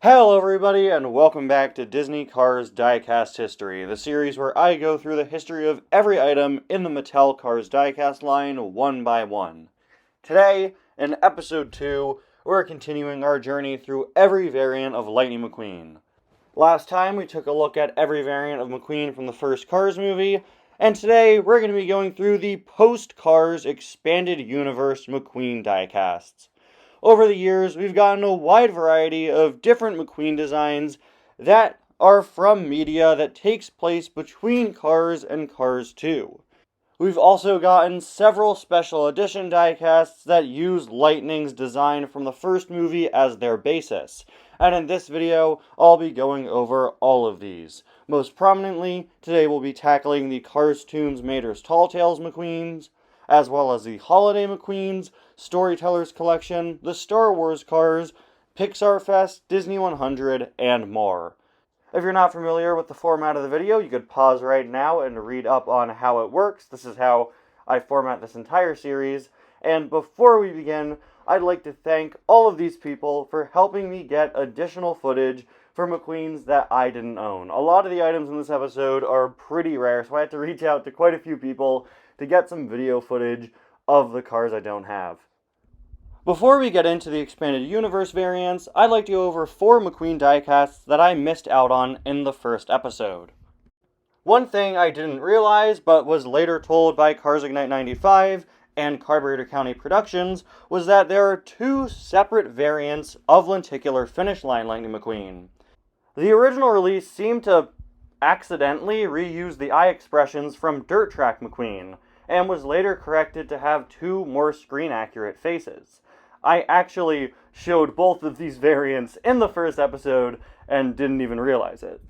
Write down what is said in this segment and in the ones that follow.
Hello everybody, and welcome back to Disney Cars Diecast History, the series where I go through the history of every item in the Mattel Cars Diecast line one by one. Today, in episode 2, we're continuing our journey through every variant of Lightning McQueen. Last time we took a look at every variant of McQueen from the first Cars movie, and today we're going to be going through the post-Cars Expanded Universe McQueen diecasts. Over the years, we've gotten a wide variety of different McQueen designs that are from media that takes place between Cars and Cars 2. We've also gotten several special edition diecasts that use Lightning's design from the first movie as their basis. And in this video, I'll be going over all of these. Most prominently, today we'll be tackling the Cars Toons Mater's Tall Tales McQueens, as well as the Holiday McQueens, Storytellers Collection, the Star Wars Cars, Pixar Fest, Disney 100, and more. If you're not familiar with the format of the video, you could pause right now and read up on how it works. This is how I format this entire series. And before we begin, I'd like to thank all of these people for helping me get additional footage for McQueens that I didn't own. A lot of the items in this episode are pretty rare, so I had to reach out to quite a few people to get some video footage of the cars I don't have. Before we get into the Expanded Universe variants, I'd like to go over 4 McQueen diecasts that I missed out on in the first episode. One thing I didn't realize, but was later told by Cars Ignite 95 and Carburetor County Productions, was that there are 2 separate variants of lenticular finish line Lightning McQueen. The original release seemed to accidentally reuse the eye expressions from Dirt Track McQueen, and was later corrected to have 2 more screen-accurate faces. I actually showed both of these variants in the first episode and didn't even realize it.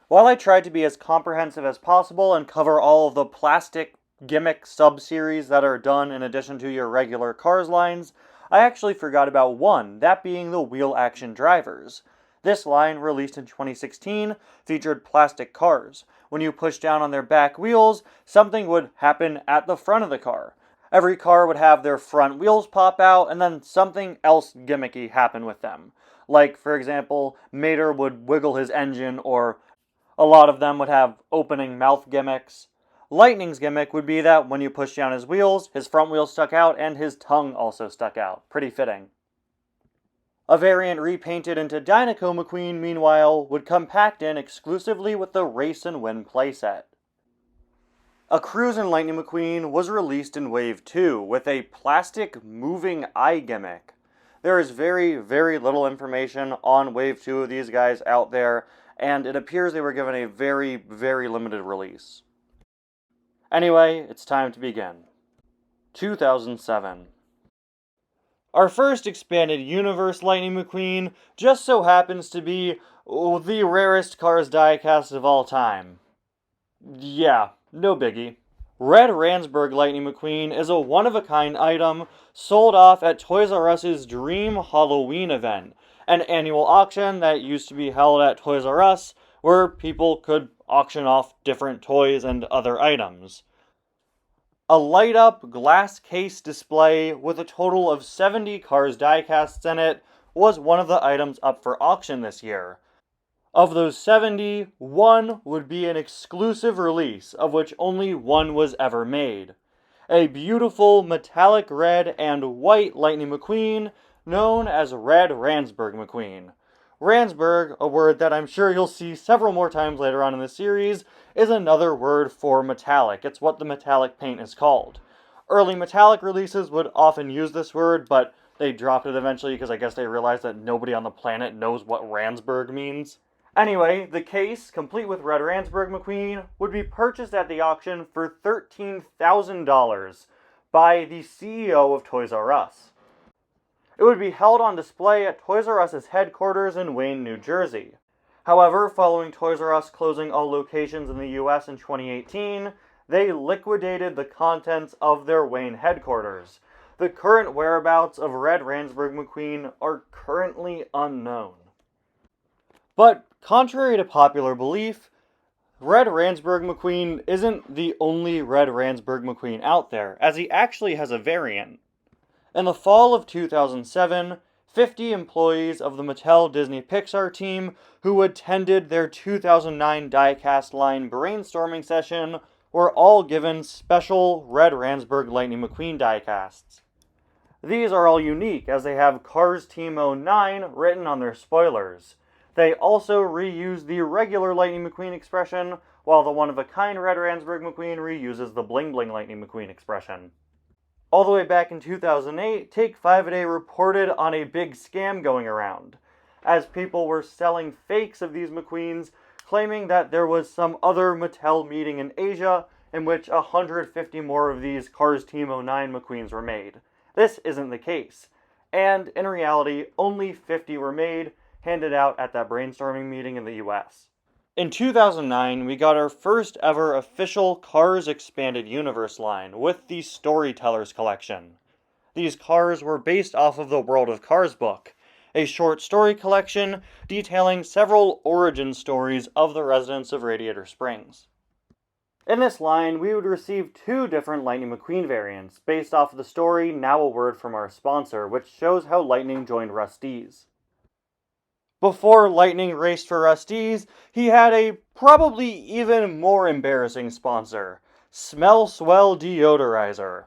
While I tried to be as comprehensive as possible and cover all of the plastic gimmick sub-series that are done in addition to your regular Cars lines, I actually forgot about one, that being the wheel action drivers. This line, released in 2016, featured plastic cars. When you push down on their back wheels, something would happen at the front of the car. Every car would have their front wheels pop out, and then something else gimmicky happen with them. Like, for example, Mater would wiggle his engine, or a lot of them would have opening mouth gimmicks. Lightning's gimmick would be that when you push down his wheels, his front wheels stuck out, and his tongue also stuck out. Pretty fitting. A variant repainted into Dynaco McQueen, meanwhile, would come packed in exclusively with the Race and Win playset. A Cruisin' Lightning McQueen was released in Wave 2 with a plastic moving eye gimmick. There is very, very little information on Wave 2 of these guys out there, and it appears they were given a very, very limited release. Anyway, it's time to begin. 2007. Our first Expanded Universe Lightning McQueen just so happens to be the rarest Cars diecast of all time. Yeah, no biggie. Red Ransburg Lightning McQueen is a one-of-a-kind item sold off at Toys R Us' Dream Halloween event, an annual auction that used to be held at Toys R Us where people could auction off different toys and other items. A light-up glass case display with a total of 70 Cars diecasts in it was one of the items up for auction this year. Of those 70, one would be an exclusive release, of which only one was ever made. A beautiful metallic red and white Lightning McQueen known as Red Ransburg McQueen. Ransburg, a word that I'm sure you'll see several more times later on in the series, is another word for metallic. It's what the metallic paint is called. Early metallic releases would often use this word, but they dropped it eventually because I guess they realized that nobody on the planet knows what Ransburg means. Anyway, the case, complete with Red Ransburg McQueen, would be purchased at the auction for $13,000 by the CEO of Toys R Us. It would be held on display at Toys R Us' headquarters in Wayne, New Jersey. However, following Toys R Us closing all locations in the US in 2018, they liquidated the contents of their Wayne headquarters. The current whereabouts of Red Ransburg McQueen are currently unknown. But, contrary to popular belief, Red Ransburg McQueen isn't the only Red Ransburg McQueen out there, as he actually has a variant. In the fall of 2007, 50 employees of the Mattel Disney Pixar team who attended their 2009 Diecast line brainstorming session were all given special Red Ransburg Lightning McQueen diecasts. These are all unique as they have Cars Team 09 written on their spoilers. They also reuse the regular Lightning McQueen expression, while the one-of-a-kind Red Ransburg McQueen reuses the Bling Bling Lightning McQueen expression. All the way back in 2008, Take 5-A reported on a big scam going around, as people were selling fakes of these McQueens, claiming that there was some other Mattel meeting in Asia in which 150 more of these Cars Team 09 McQueens were made. This isn't the case, and in reality, only 50 were made, handed out at that brainstorming meeting in the US. In 2009, we got our first ever official Cars Expanded Universe line with the Storytellers collection. These cars were based off of the World of Cars book, a short story collection detailing several origin stories of the residents of Radiator Springs. In this line, we would receive 2 different Lightning McQueen variants based off of the story Now a Word from Our Sponsor, which shows how Lightning joined Rust-eze. Before Lightning raced for Rust-eze, he had a probably even more embarrassing sponsor, Smell Swell Deodorizer.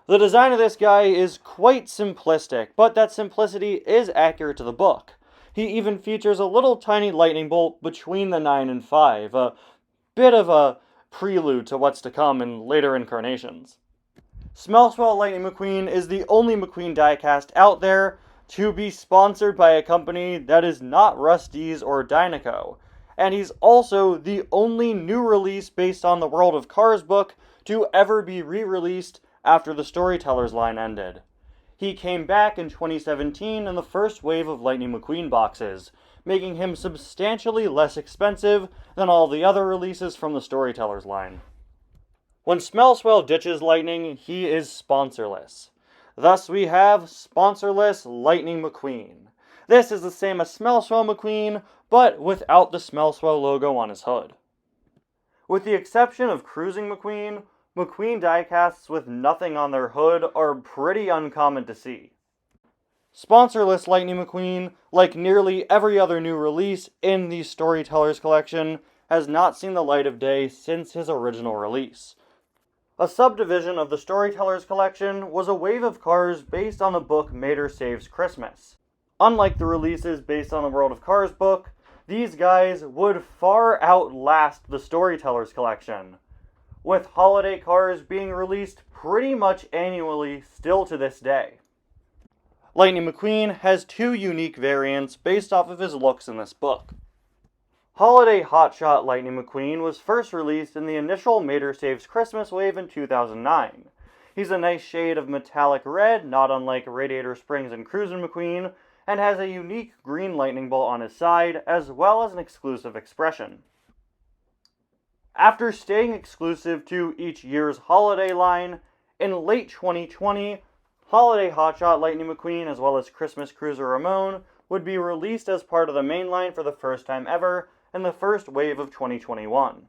The design of this guy is quite simplistic, but that simplicity is accurate to the book. He even features a little tiny lightning bolt between the 9 and 5, a bit of a prelude to what's to come in later incarnations. Smell Swell Lightning McQueen is the only McQueen diecast out there to be sponsored by a company that is not Rust-eze or Dynaco, and he's also the only new release based on the World of Cars book to ever be re-released after the Storytellers line ended. He came back in 2017 in the first wave of Lightning McQueen boxes, making him substantially less expensive than all the other releases from the Storytellers line. When Smell Swell ditches Lightning, he is sponsorless. Thus we have sponsorless Lightning McQueen. This is the same as Smell Swell McQueen, but without the Smell Swell logo on his hood. With the exception of Cruising McQueen, McQueen diecasts with nothing on their hood are pretty uncommon to see. Sponsorless Lightning McQueen, like nearly every other new release in the Storytellers collection, has not seen the light of day since his original release. A subdivision of the Storytellers collection was a wave of cars based on the book Mater Saves Christmas. Unlike the releases based on the World of Cars book, these guys would far outlast the Storytellers collection, with holiday cars being released pretty much annually still to this day. Lightning McQueen has 2 unique variants based off of his looks in this book. Holiday Hotshot Lightning McQueen was first released in the initial Mater Saves Christmas wave in 2009. He's a nice shade of metallic red, not unlike Radiator Springs and Cruisin' McQueen, and has a unique green lightning bolt on his side, as well as an exclusive expression. After staying exclusive to each year's holiday line, in late 2020, Holiday Hotshot Lightning McQueen, as well as Christmas Cruiser Ramon, would be released as part of the main line for the first time ever in the first wave of 2021.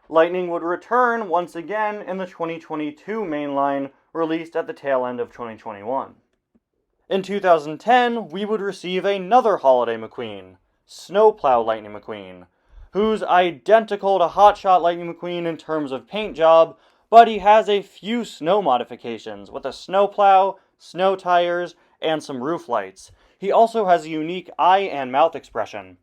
Lightning would return once again in the 2022 main line, released at the tail end of 2021. In 2010, we would receive another Holiday McQueen, Snowplow Lightning McQueen, who's identical to Hotshot Lightning McQueen in terms of paint job, but he has a few snow modifications with a snowplow, snow tires, and some roof lights. He also has a unique eye and mouth expression.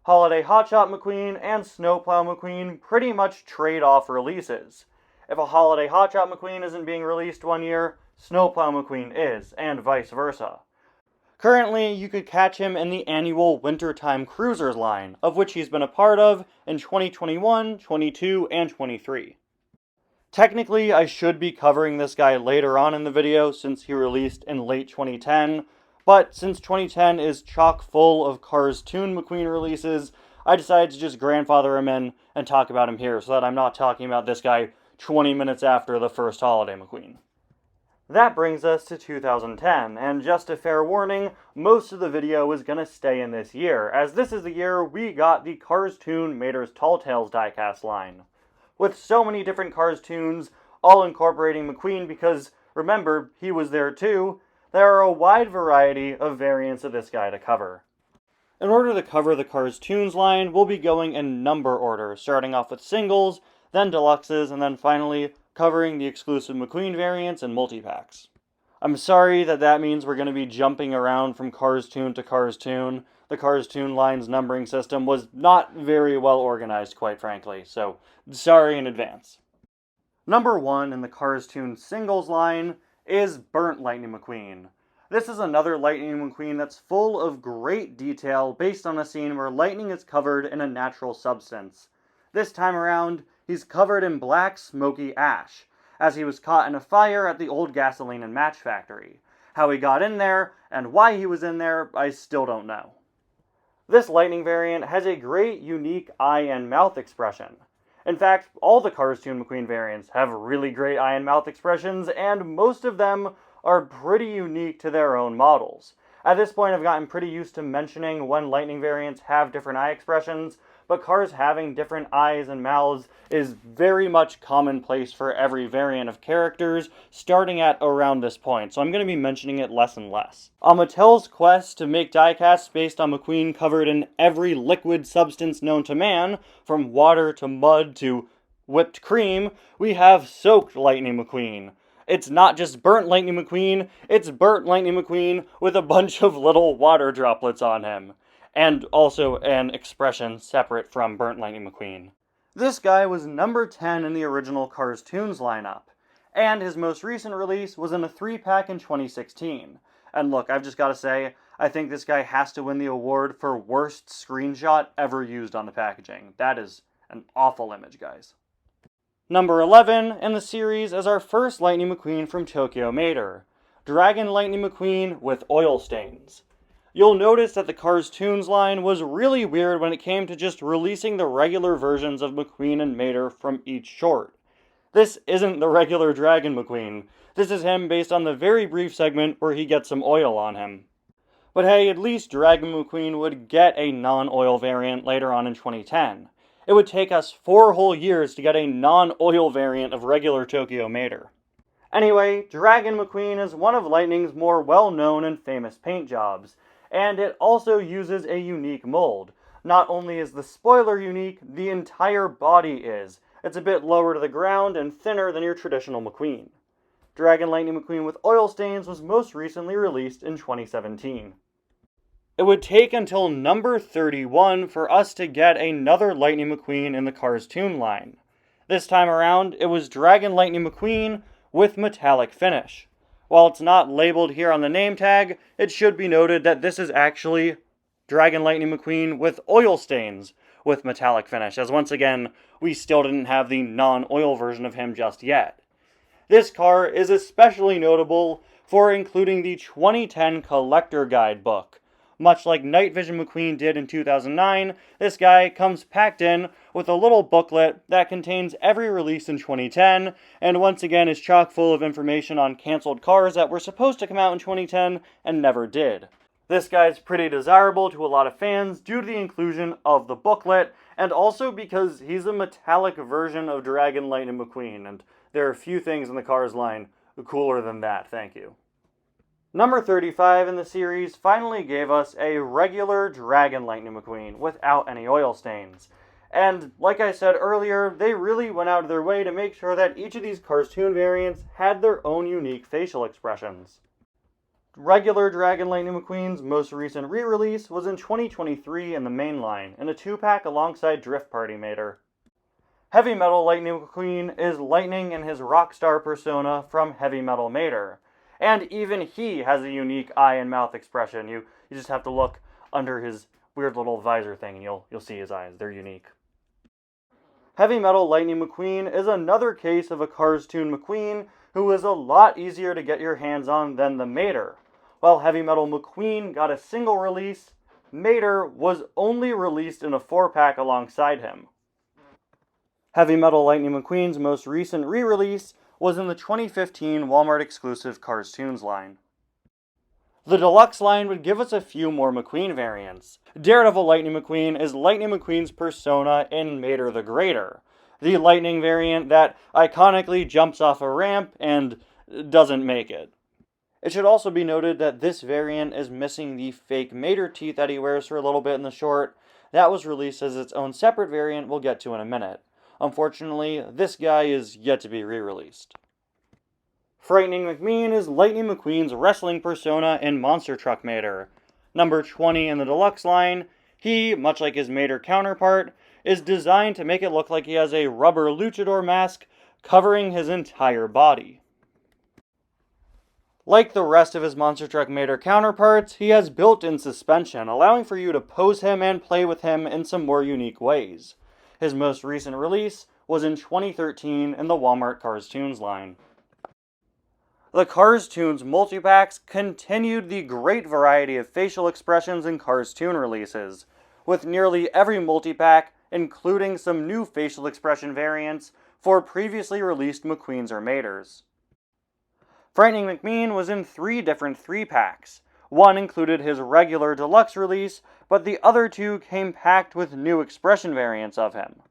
Holiday Hotshot McQueen and Snowplow McQueen pretty much trade off releases. If a Holiday Hotshot McQueen isn't being released one year, Snowplow McQueen is, and vice versa. Currently, you could catch him in the annual Wintertime Cruisers line, of which he's been a part of in 2021, 22, and 23. Technically, I should be covering this guy later on in the video since he released in late 2010, but since 2010 is chock full of Cars Toon McQueen releases, I decided to just grandfather him in and talk about him here so that I'm not talking about this guy 20 minutes after the first Holiday McQueen. That brings us to 2010, and just a fair warning, most of the video is going to stay in this year, as this is the year we got the Cars Toon Mater's Tall Tales diecast line. With so many different Cars Toons, all incorporating McQueen because, remember, he was there too, there are a wide variety of variants of this guy to cover. In order to cover the Cars Toons line, we'll be going in number order, starting off with singles, then deluxes, and then finally covering the exclusive McQueen variants and multi-packs. I'm sorry that means we're going to be jumping around from Cars Toon to Cars Toon. The Cars Toon line's numbering system was not very well organized, quite frankly, so sorry in advance. Number 1 in the Cars Toon singles line is Burnt Lightning McQueen. This is another Lightning McQueen that's full of great detail based on a scene where lightning is covered in a natural substance. This time around, he's covered in black smoky ash, as he was caught in a fire at the old gasoline and match factory. How he got in there, and why he was in there, I still don't know. This lightning variant has a great, unique eye and mouth expression. In fact, all the Cars Toon McQueen variants have really great eye and mouth expressions, and most of them are pretty unique to their own models. At this point, I've gotten pretty used to mentioning when lightning variants have different eye expressions, but cars having different eyes and mouths is very much commonplace for every variant of characters, starting at around this point, so I'm going to be mentioning it less and less. On Mattel's quest to make diecasts based on McQueen covered in every liquid substance known to man, from water to mud to whipped cream, we have soaked Lightning McQueen. It's not just burnt Lightning McQueen, it's burnt Lightning McQueen with a bunch of little water droplets on him. And also an expression separate from Burnt Lightning McQueen. This guy was number 10 in the original Cars Toons lineup, and his most recent release was in a 3-pack in 2016. And look, I've just got to say, I think this guy has to win the award for worst screenshot ever used on the packaging. That is an awful image, guys. Number 11 in the series is our first Lightning McQueen from Tokyo Mater, Dragon Lightning McQueen with oil stains. You'll notice that the Cars Toons line was really weird when it came to just releasing the regular versions of McQueen and Mater from each short. This isn't the regular Dragon McQueen. This is him based on the very brief segment where he gets some oil on him. But hey, at least Dragon McQueen would get a non-oil variant later on in 2010. It would take us 4 whole years to get a non-oil variant of regular Tokyo Mater. Anyway, Dragon McQueen is one of Lightning's more well-known and famous paint jobs, and it also uses a unique mold. Not only is the spoiler unique, the entire body is. It's a bit lower to the ground and thinner than your traditional McQueen. Dragon Lightning McQueen with oil stains was most recently released in 2017. It would take until number 31 for us to get another Lightning McQueen in the Cars Toon line. This time around, it was Dragon Lightning McQueen with metallic finish. While it's not labeled here on the name tag, it should be noted that this is actually Dragon Lightning McQueen with oil stains with metallic finish, as once again, we still didn't have the non-oil version of him just yet. This car is especially notable for including the 2010 Collector Guide book. Much like Night Vision McQueen did in 2009, this guy comes packed in with a little booklet that contains every release in 2010, and once again is chock full of information on canceled cars that were supposed to come out in 2010 and never did. This guy's pretty desirable to a lot of fans due to the inclusion of the booklet, and also because he's a metallic version of Dragon Lightning McQueen, and there are few things in the Cars line cooler than that, thank you. Number 35 in the series finally gave us a regular Dragon Lightning McQueen without any oil stains. And like I said earlier, they really went out of their way to make sure that each of these Cars Toon variants had their own unique facial expressions. Regular Dragon Lightning McQueen's most recent re-release was in 2023 in the main line, in a 2-pack alongside Drift Party Mater. Heavy Metal Lightning McQueen is Lightning in his rockstar persona from Heavy Metal Mater. And even he has a unique eye and mouth expression. You just have to look under his weird little visor thing and you'll see his eyes. They're unique. Heavy Metal Lightning McQueen is another case of a Cars Toon McQueen who is a lot easier to get your hands on than the Mater. While Heavy Metal McQueen got a single release, Mater was only released in a 4-pack alongside him. Heavy Metal Lightning McQueen's most recent re-release was in the 2015 Walmart exclusive Cars Toons line. The deluxe line would give us a few more McQueen variants. Daredevil Lightning McQueen is Lightning McQueen's persona in Mater the Greater, the Lightning variant that iconically jumps off a ramp and doesn't make it. It should also be noted that this variant is missing the fake Mater teeth that he wears for a little bit in the short. That was released as its own separate variant we'll get to in a minute. Unfortunately, this guy is yet to be re-released. Frightening McQueen is Lightning McQueen's wrestling persona in Monster Truck Mater. Number 20 in the deluxe line, he, much like his Mater counterpart, is designed to make it look like he has a rubber luchador mask covering his entire body. Like the rest of his Monster Truck Mater counterparts, he has built-in suspension, allowing for you to pose him and play with him in some more unique ways. His most recent release was in 2013 in the Walmart Cars Toons line. The Cars Toons multi-packs continued the great variety of facial expressions in Cars Toon releases, with nearly every multi-pack including some new facial expression variants for previously released McQueens or Maters. Frightening McQueen was in 3 different 3-packs. One included his regular deluxe release, but the other 2 came packed with new expression variants of him.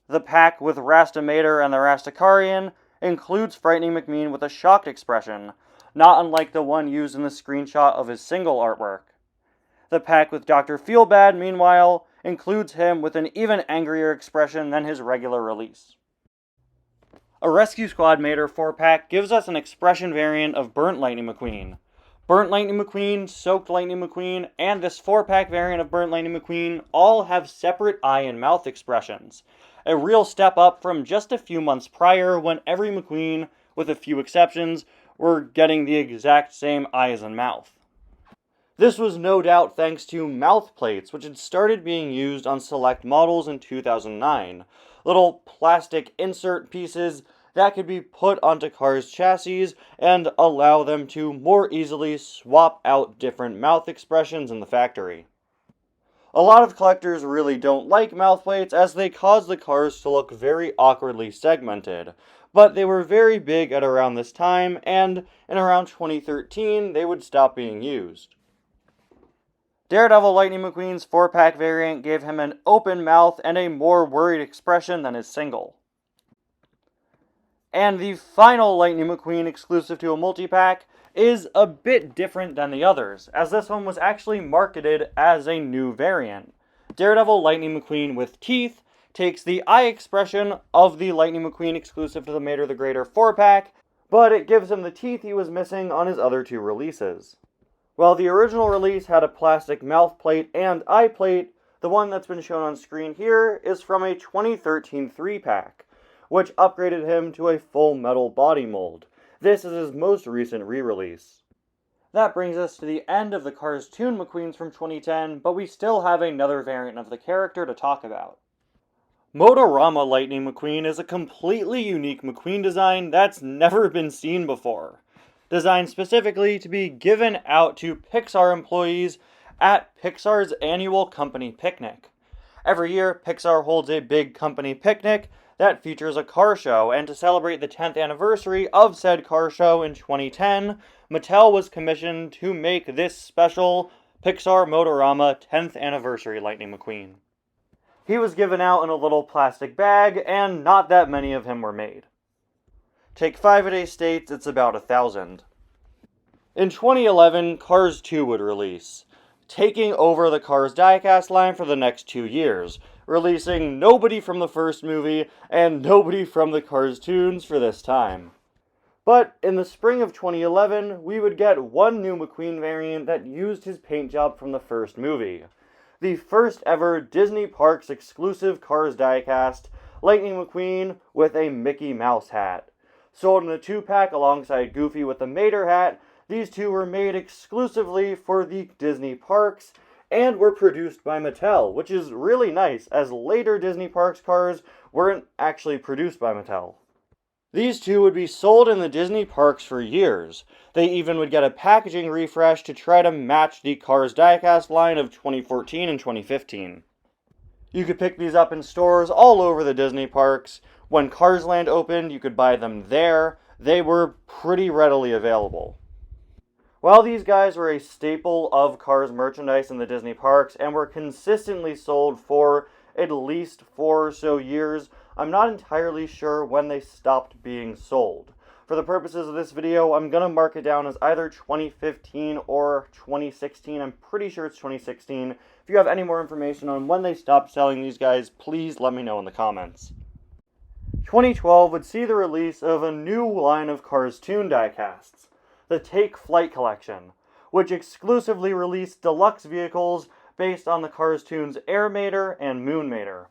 The pack with Rasta Mater and the Rastakarian includes Frightening McQueen with a shocked expression, not unlike the one used in the screenshot of his single artwork. The pack with Dr. Feelbad, meanwhile, includes him with an even angrier expression than his regular release. A Rescue Squad Mater 4-pack gives us an expression variant of Burnt Lightning McQueen. Burnt Lightning McQueen, Soaked Lightning McQueen, and this 4-pack variant of Burnt Lightning McQueen all have separate eye and mouth expressions. A real step up from just a few months prior when every McQueen, with a few exceptions, were getting the exact same eyes and mouth. This was no doubt thanks to mouth plates, which had started being used on select models in 2009. Little plastic insert pieces that could be put onto cars' chassis and allow them to more easily swap out different mouth expressions in the factory. A lot of collectors really don't like mouth plates as they cause the cars to look very awkwardly segmented, but they were very big at around this time, and in around 2013 they would stop being used. Daredevil Lightning McQueen's 4-pack variant gave him an open mouth and a more worried expression than his single. And the final Lightning McQueen exclusive to a multi-pack is a bit different than the others, as this one was actually marketed as a new variant. Daredevil Lightning McQueen with teeth takes the eye expression of the Lightning McQueen exclusive to the Mater the Greater 4-pack, but it gives him the teeth he was missing on his other 2 releases. While the original release had a plastic mouth plate and eye plate, the one that's been shown on screen here is from a 2013 3-pack, which upgraded him to a full metal body mold. This is his most recent re-release. That brings us to the end of the Cars Toon McQueens from 2010, but we still have another variant of the character to talk about. Motorama Lightning McQueen is a completely unique McQueen design that's never been seen before. Designed specifically to be given out to Pixar employees at Pixar's annual company picnic. Every year, Pixar holds a big company picnic that features a car show, and to celebrate the 10th anniversary of said car show in 2010, Mattel was commissioned to make this special Pixar Motorama 10th Anniversary Lightning McQueen. He was given out in a little plastic bag, and not that many of him were made. Take 5-a-day states, it's about 1,000. In 2011, Cars 2 would release, taking over the Cars Diecast line for the next 2 years, releasing nobody from the first movie and nobody from the Cars Toons for this time. But in the spring of 2011, we would get one new McQueen variant that used his paint job from the first movie. The first ever Disney Parks exclusive Cars Diecast, Lightning McQueen with a Mickey Mouse hat. Sold in a 2-pack alongside Goofy with the Mater hat, these 2 were made exclusively for the Disney Parks and were produced by Mattel, which is really nice, as later Disney Parks cars weren't actually produced by Mattel. These 2 would be sold in the Disney Parks for years. They even would get a packaging refresh to try to match the Cars Diecast line of 2014 and 2015. You could pick these up in stores all over the Disney Parks. When Cars Land opened, you could buy them there. They were pretty readily available. While these guys were a staple of Cars merchandise in the Disney Parks and were consistently sold for at least 4 or so years, I'm not entirely sure when they stopped being sold. For the purposes of this video, I'm going to mark it down as either 2015 or 2016. I'm pretty sure it's 2016. If you have any more information on when they stopped selling these guys, please let me know in the comments. 2012 would see the release of a new line of Cars Toon diecasts, the Take Flight Collection, which exclusively released deluxe vehicles based on the Cars Toons Air Mater and Moon Mater.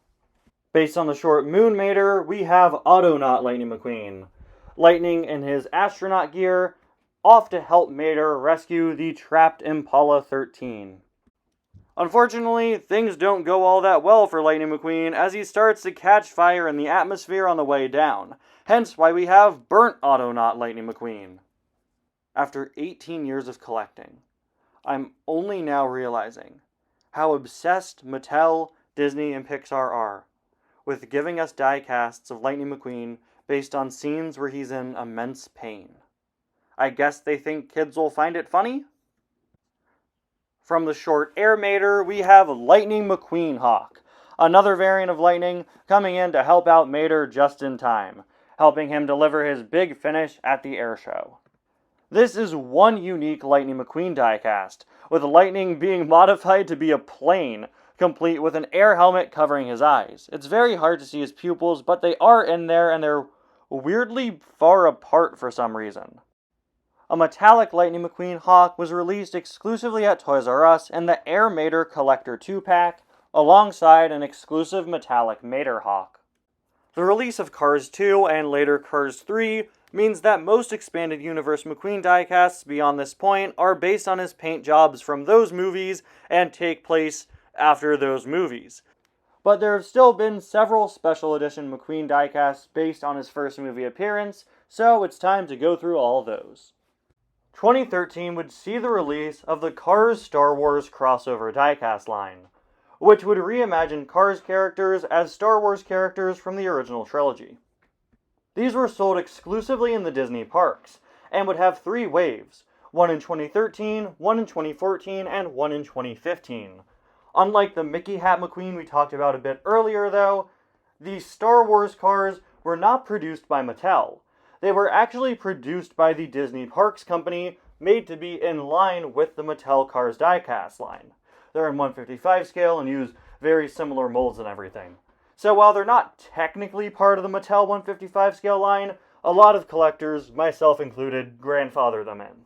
Based on the short Moon Mater, we have Autonaut Lightning McQueen. Lightning in his astronaut gear, off to help Mater rescue the trapped Impala 13. Unfortunately, things don't go all that well for Lightning McQueen as he starts to catch fire in the atmosphere on the way down, hence why we have burnt Autonaut Lightning McQueen. After 18 years of collecting, I'm only now realizing how obsessed Mattel, Disney, and Pixar are with giving us die-casts of Lightning McQueen based on scenes where he's in immense pain. I guess they think kids will find it funny? From the short Air Mater, we have Lightning McQueen Hawk, another variant of Lightning coming in to help out Mater just in time, helping him deliver his big finish at the air show. This is one unique Lightning McQueen diecast, with Lightning being modified to be a plane, complete with an air helmet covering his eyes. It's very hard to see his pupils, but they are in there and they're weirdly far apart for some reason. A metallic Lightning McQueen Hawk was released exclusively at Toys R Us in the Air Mater Collector 2-pack, alongside an exclusive metallic Mater Hawk. The release of Cars 2 and later Cars 3 means that most Expanded Universe McQueen diecasts beyond this point are based on his paint jobs from those movies and take place after those movies. But there have still been several special edition McQueen diecasts based on his first movie appearance, so it's time to go through all of those. 2013 would see the release of the Cars Star Wars crossover diecast line, which would reimagine Cars characters as Star Wars characters from the original trilogy. These were sold exclusively in the Disney parks, and would have 3 waves, one in 2013, one in 2014, and one in 2015. Unlike the Mickey Hat McQueen we talked about a bit earlier though, the Star Wars cars were not produced by Mattel. They were actually produced by the Disney Parks Company, made to be in line with the Mattel Cars diecast line. They're in 1/55 scale and use very similar molds and everything. So while they're not technically part of the Mattel 1/55 scale line, a lot of collectors, myself included, grandfather them in.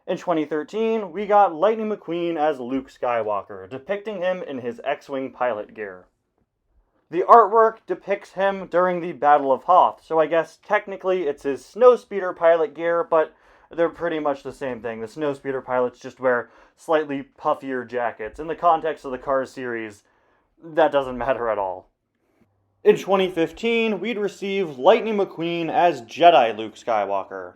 In 2013, we got Lightning McQueen as Luke Skywalker, depicting him in his X-Wing pilot gear. The artwork depicts him during the Battle of Hoth, so I guess technically it's his Snowspeeder pilot gear, but they're pretty much the same thing. The Snowspeeder pilots just wear slightly puffier jackets. In the context of the Cars series, that doesn't matter at all. In 2015, we'd receive Lightning McQueen as Jedi Luke Skywalker,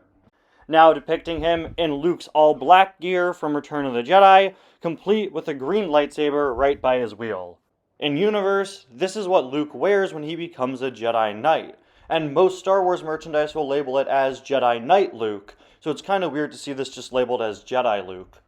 now depicting him in Luke's all-black gear from Return of the Jedi, complete with a green lightsaber right by his wheel. In universe, this is what Luke wears when he becomes a Jedi Knight, and most Star Wars merchandise will label it as Jedi Knight Luke, so it's kind of weird to see this just labeled as Jedi Luke.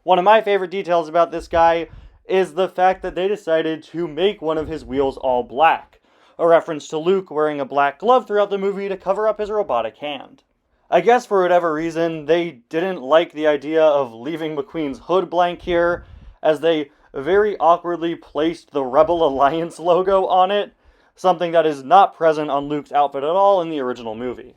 One of my favorite details about this guy is the fact that they decided to make one of his wheels all black, a reference to Luke wearing a black glove throughout the movie to cover up his robotic hand. I guess for whatever reason, they didn't like the idea of leaving McQueen's hood blank here, as they very awkwardly placed the Rebel Alliance logo on it, something that is not present on Luke's outfit at all in the original movie.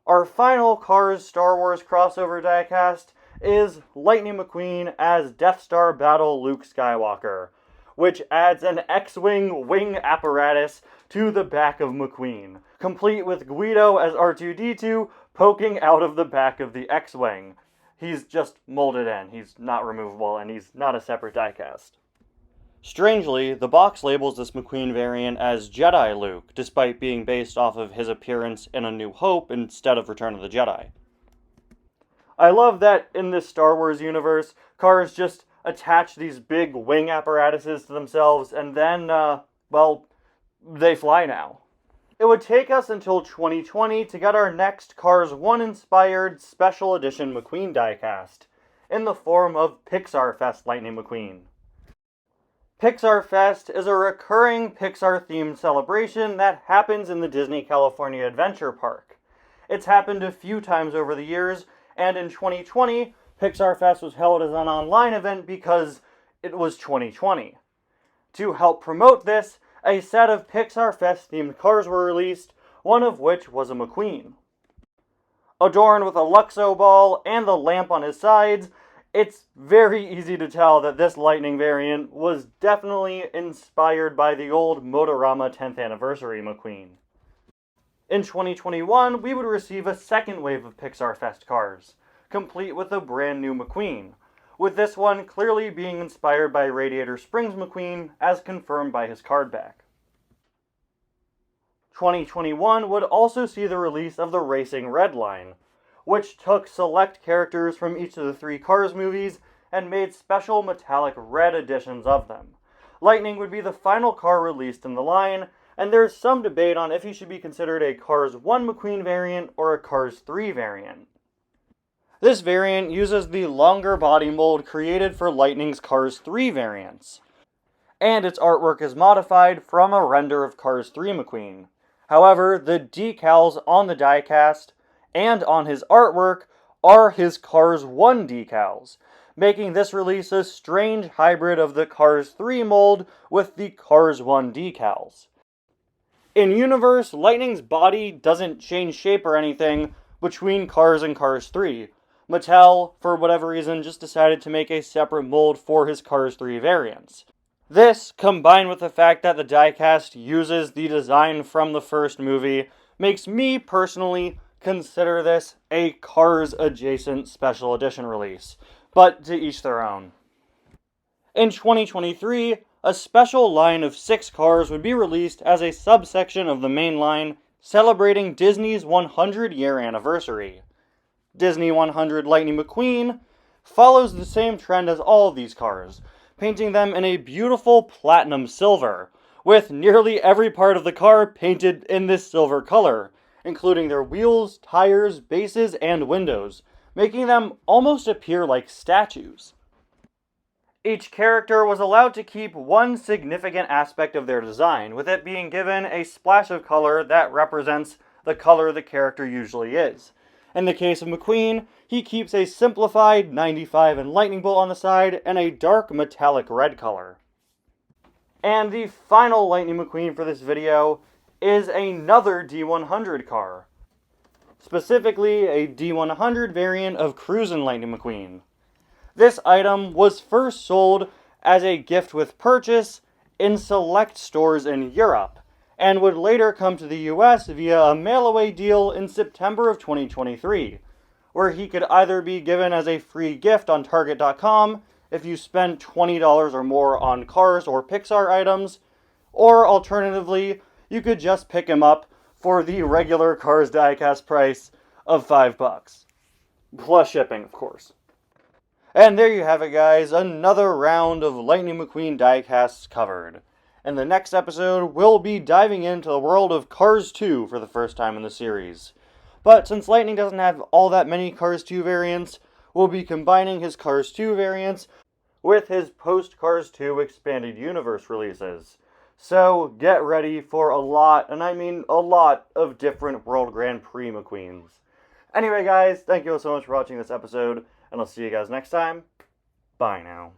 Our final Cars Star Wars crossover diecast is Lightning McQueen as Death Star Battle Luke Skywalker, which adds an X-Wing wing apparatus to the back of McQueen, complete with Guido as R2-D2 poking out of the back of the X-Wing. He's just molded in, he's not removable, and he's not a separate diecast. Strangely, the box labels this McQueen variant as Jedi Luke, despite being based off of his appearance in A New Hope instead of Return of the Jedi. I love that in this Star Wars universe, cars just attach these big wing apparatuses to themselves, and then, well, they fly now. It would take us until 2020 to get our next Cars 1-inspired special edition McQueen diecast, in the form of Pixar Fest Lightning McQueen. Pixar Fest is a recurring Pixar-themed celebration that happens in the Disney California Adventure Park, It's happened a few times over the years, and in 2020, Pixar Fest was held as an online event because it was 2020. To help promote this, a set of Pixar Fest themed cars were released, one of which was a McQueen. Adorned with a Luxo ball and the lamp on his sides, it's very easy to tell that this Lightning variant was definitely inspired by the old Motorama 10th Anniversary McQueen. In 2021, we would receive a second wave of Pixar Fest cars, complete with a brand new McQueen, with this one clearly being inspired by Radiator Springs McQueen, as confirmed by his card back. 2021 would also see the release of the Racing Red line, which took select characters from each of the 3 Cars movies and made special metallic red editions of them. Lightning would be the final car released in the line, and there's some debate on if he should be considered a Cars 1 McQueen variant or a Cars 3 variant. This variant uses the longer body mold created for Lightning's Cars 3 variants, and its artwork is modified from a render of Cars 3 McQueen. However, the decals on the diecast and on his artwork are his Cars 1 decals, making this release a strange hybrid of the Cars 3 mold with the Cars 1 decals. In universe, Lightning's body doesn't change shape or anything between Cars and Cars 3. Mattel, for whatever reason, just decided to make a separate mold for his Cars 3 variants. This, combined with the fact that the diecast uses the design from the first movie, makes me personally consider this a Cars-adjacent special edition release, but to each their own. In 2023, a special line of 6 cars would be released as a subsection of the main line, celebrating Disney's 100-year anniversary. Disney 100 Lightning McQueen follows the same trend as all of these cars, painting them in a beautiful platinum silver, with nearly every part of the car painted in this silver color, including their wheels, tires, bases, and windows, making them almost appear like statues. Each character was allowed to keep one significant aspect of their design, with it being given a splash of color that represents the color the character usually is. In the case of McQueen, he keeps a simplified 95 and lightning bolt on the side and a dark metallic red color. And the final Lightning McQueen for this video is another D100 car. Specifically, a D100 variant of Cruisin' Lightning McQueen. This item was first sold as a gift with purchase in select stores in Europe, and would later come to the US via a mail-away deal in September of 2023, where he could either be given as a free gift on Target.com if you spend $20 or more on Cars or Pixar items, or alternatively, you could just pick him up for the regular Cars diecast price of $5. Plus shipping, of course. And there you have it, guys, another round of Lightning McQueen diecasts covered. In the next episode, we'll be diving into the world of Cars 2 for the first time in the series. But since Lightning doesn't have all that many Cars 2 variants, we'll be combining his Cars 2 variants with his post-Cars 2 Expanded Universe releases. So get ready for a lot, and I mean a lot, of different World Grand Prix McQueens. Anyway, guys, thank you all so much for watching this episode, and I'll see you guys next time. Bye now.